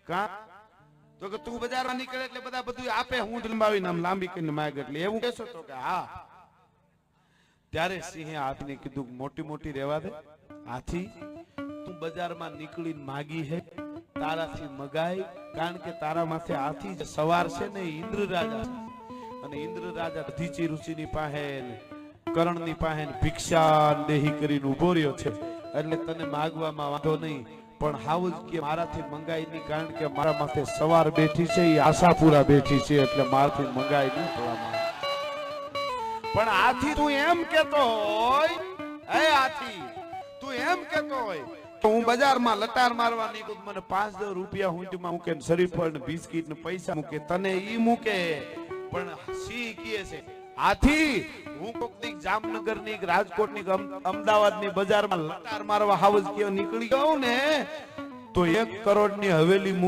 કા તો કે તું બજારમાં નીકળે એટલે બધા બધું આપે, હું લંબાવીને આમ લાંબી કરીને માગ, એટલે એવું કહેશો તો કે હા. ત્યારે સિંહે હાથીને કીધું મોટી મોટી રહેવા દે હાથી, તું બજારમાં નીકળીને માગી હે તારાથી મગાય, કારણ કે તારા માથે હાથી જ સવાર છે ને ઇન્દ્ર રાજા છે, અને ઇન્દ્ર રાજા દધીચી ઋષિની પાસે કરણની પાસે ભિક્ષા દેહી કરીને ઉભો રહ્યો છે, એટલે તને માગવામાં વાંધો નહીં, પણ હાઉસ કે મારાથી મંગાય નહીં, કારણ કે મારા માથે સવાર બેઠી છે, એ આશાપુરા બેઠી છે, એટલે મારાથી મંગાય નહીં થોડામાં. પણ હાથી તું એમ કેતો હોય, હે હાથી તું એમ કેતો હોય હું બજારમાં લટાર મારવા નીકળું, મને 5-10 રૂપિયા હુંડમાં મૂકે, શરીફળ ને બિસ્કિટ ને પૈસા મૂકે, તને ઈ મૂકે. પણ સિંહ કહે છે હાથી હું કોક ની જામનગર ની રાજકોટ ની અમદાવાદ ની બજારમાં લટાર મારવા હાવજ કે નીકળી ગયો ને તો 1 કરોડ ની હવેલી